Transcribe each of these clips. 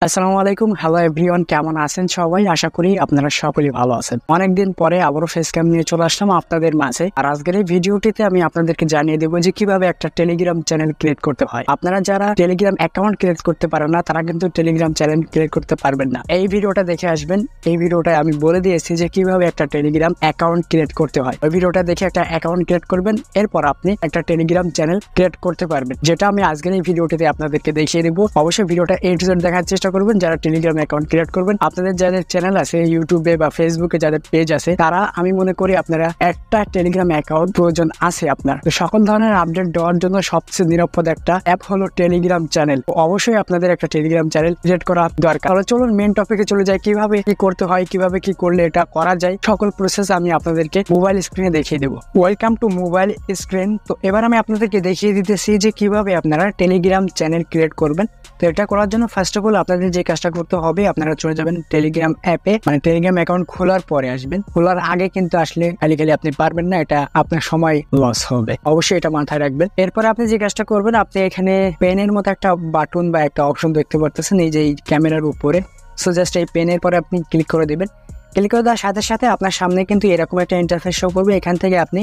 আসসালামু আলাইকুম, hello everyone, কেমন আছেন সবাই? আশা করি আপনারা সকলেই ভালো আছেন। অনেকদিন পরে আবারও ফেস ক্যাম নিয়ে চলে আসলাম আপনাদের মাঝে। আর আজকের এই ভিডিওটিতে আমি আপনাদেরকে জানিয়ে দেবো যে কিভাবে একটা টেলিগ্রাম চ্যানেল ক্রিয়েট করতে হয়। আপনারা যারা টেলিগ্রাম অ্যাকাউন্ট ক্রিয়েট করতে পারেন না, তারা কিন্তু টেলিগ্রাম চ্যানেল ক্রিয়েট করতে পারবেন না। এই ভিডিওটা দেখে আসবেন। এই ভিডিওটায় আমি বলে দিয়েছি যে কিভাবে একটা টেলিগ্রাম অ্যাকাউন্ট ক্রিয়েট করতে হয়। ওই ভিডিওটা দেখে একটা অ্যাকাউন্ট ক্রিয়েট করবেন, এরপর আপনি একটা টেলিগ্রাম চ্যানেল ক্রিয়েট করতে পারবেন, যেটা আমি আজকের এই ভিডিওটিতে আপনাদেরকে দেখিয়ে দেবো। অবশ্যই ভিডিওটা A to Z দেখার চেষ্টা করবেন। যারা টেলিগ্রাম অ্যাকাউন্ট ক্রিয়েট করবেন, আপনাদের যাদের চ্যানেল আছে ইউটিউবে বা ফেসবুকে, যাদের পেজ আছে, তারা আমি মনে করি আপনারা একটা টেলিগ্রাম অ্যাকাউন্ট প্রয়োজন আছে আপনার। তো সকল ধরনের আপডেট দেওয়ার জন্য সবচেয়ে নিরাপদ একটা অ্যাপ হলো টেলিগ্রাম চ্যানেল। অবশ্যই আপনাদের একটা টেলিগ্রাম চ্যানেল ক্রিয়েট করা দরকার। তাহলে চলুন মেন টপিকে চলে যাই। কিভাবে কি করতে হয়, কিভাবে কি করলে এটা করা যায়, সকল প্রসেস আমি আপনাদেরকে মোবাইল স্ক্রিনে দেখিয়ে দেবো। Welcome to mobile screen. তো এবার আমি আপনাদেরকে দেখিয়ে দিতেছি যে কিভাবে আপনারা টেলিগ্রাম চ্যানেল ক্রিয়েট করবেন। তো এটা করার জন্য ফার্স্ট অফ অল আপনাদের যে কাজটা করতে হবে, আপনারা চলে যাবেন টেলিগ্রাম অ্যাপে, মানে টেলিগ্রাম অ্যাকাউন্ট খোলার পরে আসবেন। খোলার আগে কিন্তু আসলে খালি আপনি পারবেন না, এটা আপনার সময় লস হবে, অবশ্যই এটা মাথায় রাখবেন। এরপরে আপনি যে কাজটা করবেন, আপনি এখানে পেনের মতো একটা বাটন বা একটা অপশন দেখতে পারতেছেন এই যে এই ক্যামেরার উপরে। সো জাস্ট এই পেনের পরে আপনি ক্লিক করে দিবেন। ক্লিক করে দেওয়ার সাথে সাথে আপনার সামনে কিন্তু এরকম একটা ইন্টারফেস শো করবে। এখান থেকে আপনি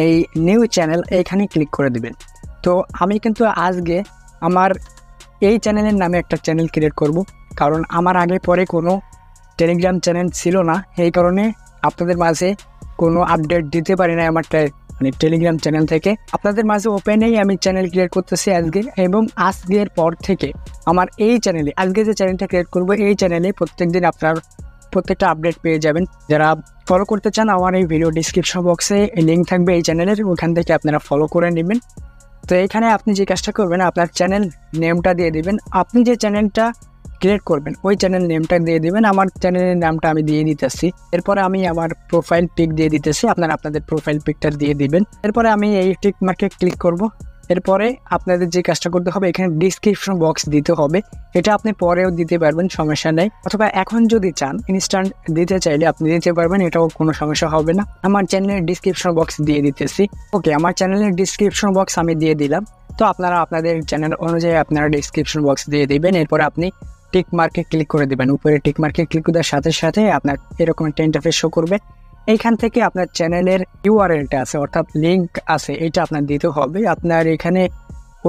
এই নিউ চ্যানেল এখানে ক্লিক করে দিবেন। তো আমি কিন্তু আজকে আমার এই চ্যানেলের নামে একটা চ্যানেল ক্রিয়েট করব, কারণ আমার আগে পরে কোনো টেলিগ্রাম চ্যানেল ছিল না। এই কারণে আপনাদের মাঝে কোনো আপডেট দিতে পারি না আমার মানে টেলিগ্রাম চ্যানেল থেকে। আপনাদের মাঝে ওপেনেই আমি চ্যানেল ক্রিয়েট করতেছি আজকে, এবং আজকের পর থেকে আমার এই চ্যানেলে, আজকে যে চ্যানেলটা ক্রিয়েট করব, এই চ্যানেলে প্রত্যেকদিন আপনার প্রত্যেকটা আপডেট পেয়ে যাবেন। যারা ফলো করতে চান, আমার এই ভিডিও ডিসক্রিপশন বক্সে লিঙ্ক থাকবে এই চ্যানেলের, ওখান থেকে আপনারা ফলো করে নেবেন। তো এখানে আপনি যে কাজটা করবেন, আপনার চ্যানেল নেমটা দিয়ে দিবেন। আপনি যে চ্যানেলটা ক্রিয়েট করবেন ওই চ্যানেল নেমটা দিয়ে দিবেন। আমার চ্যানেলের নামটা আমি দিয়ে দিতেছি। এরপরে আমি আমার প্রোফাইল পিক দিয়ে দিতেছি, আপনারা আপনাদের প্রোফাইল পিকটা দিয়ে দিবেন। এরপরে আমি এই টিক মার্কে ক্লিক করব। এরপরে আপনাদের যে কাজটা করতে হবে, এখানে ডিসক্রিপশন বক্স দিতে হবে। এটা আপনি পরেও দিতে পারবেন, সমস্যা নেই। অথবা এখন যদি চান ইনস্ট্যান্ট দিতে চাইলে আপনি দিতে পারবেন, এটাও কোনো সমস্যা হবে না। আমার চ্যানেলের ডিসক্রিপশন বক্স দিয়ে দিতেছি। ওকে, আমার চ্যানেলের ডিসক্রিপশন বক্স আমি দিয়ে দিলাম। তো আপনারা আপনাদের চ্যানেল অনুযায়ী আপনারা ডিসক্রিপশন বক্স দিয়ে দিবেন। এরপর আপনি টিক মার্কে ক্লিক করে দিবেন। উপরে টিক মার্কে ক্লিক করার সাথে সাথে আপনার এরকম একটা ইন্টারফেস শো করবে। এইখান থেকে আপনার চ্যানেলের ইউআরএলটা আছে, অর্থাৎ লিঙ্ক আছে, এটা আপনার দিতে হবে। আপনার এখানে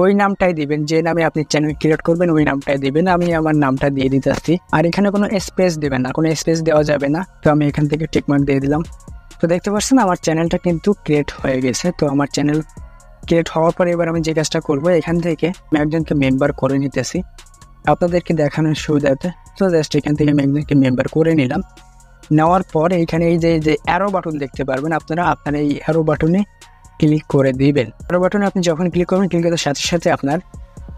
ওই নামটাই দিবেন, যে নামে আপনি চ্যানেল ক্রিয়েট করবেন ওই নামটাই দিবেন। আমি আমার নামটা দিয়ে দিতেছি। আর এখানে কোনো স্পেস দিবেন না, কোনো স্পেস দেওয়া যাবে না। তো আমি এখান থেকে টিকমার্ক দিয়ে দিলাম। তো দেখতে পাচ্ছেন আমার চ্যানেলটা কিন্তু ক্রিয়েট হয়ে গেছে। তো আমার চ্যানেল ক্রিয়েট হওয়ার পরে এবার আমি যে কাজটা করবো, এখান থেকে আমি একজনকে মেম্বার করে নিতেছি আপনাদেরকে দেখানোর সুবিধাতে। তো জাস্ট এখান থেকে আমি একজনকে মেম্বার করে নিলাম। নেওয়ার পর এইখানে এই যে অ্যারো বাটন দেখতে পারবেন, আপনারা আপনার এই অ্যারো বাটনে ক্লিক করে দিবেন। অ্যারো বাটনে আপনি যখন ক্লিক করবেন, ক্লিক করার সাথে সাথে আপনার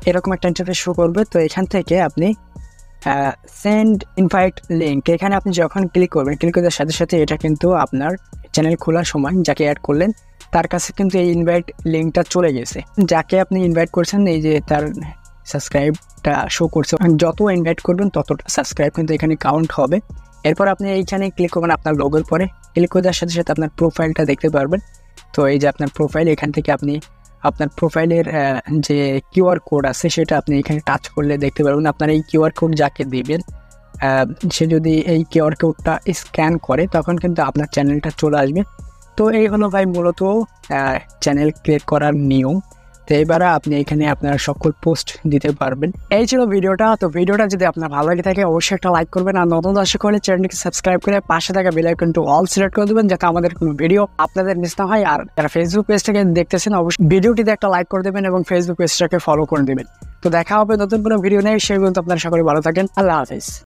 এরকম একটা ইন্টারফেস শো করবে। তো এখান থেকে আপনি সেন্ড ইনভাইট লিঙ্ক, এখানে আপনি যখন ক্লিক করবেন, ক্লিক করার সাথে সাথে এটা কিন্তু আপনার চ্যানেল খোলার সময় যাকে অ্যাড করলেন তার কাছে কিন্তু এই ইনভাইট লিঙ্কটা চলে গেছে। যাকে আপনি ইনভাইট করছেন এই যে তার সাবস্ক্রাইবটা শো করছে। যত ইনভাইট করবেন ততটা সাবস্ক্রাইব কিন্তু এখানে কাউন্ট হবে। এরপর আপনি এইখানে ক্লিক করবেন আপনার লোগোর পরে। ক্লিক করার সাথে সাথে আপনার প্রোফাইলটা দেখতে পারবেন। তো এই যে আপনার প্রোফাইল, এখান থেকে আপনি আপনার প্রোফাইলের যে কিউআর কোড আছে সেটা আপনি এখানে টাচ করলে দেখতে পারবেন। আপনার এই কিউআর কোড যাকে দিবেন, সে যদি এই কিউআর কোডটা স্ক্যান করে তখন কিন্তু আপনার চ্যানেলটা চলে আসবে। তো এই হলো ভাই মূলত চ্যানেল ক্রিয়েট করার নিয়ম। তো এবারে আপনি এখানে আপনার সকল পোস্ট দিতে পারবেন। এই ছিল ভিডিওটা। তো ভিডিওটা যদি আপনার ভালো লাগে থাকে অবশ্যই একটা লাইক করবেন, আর নতুন দর্শক হলে চ্যানেলটিকে সাবস্ক্রাইব করে পাশে থাকা বেল আইকনটি অল সিলেক্ট করে দেবেন, যাতে আমাদের কোনো ভিডিও আপনাদের মিস না হয়। আর যারা ফেসবুক পেজ থেকে দেখতেছেন অবশ্যই ভিডিওটিতে একটা লাইক করে দেবেন এবং ফেসবুক পেজটাকে ফলো করে দেবেন। তো দেখা হবে নতুন কোনো ভিডিও নেই, সেই পর্যন্ত আপনারা সকলে ভালো থাকেন। আল্লাহ হাফেজ।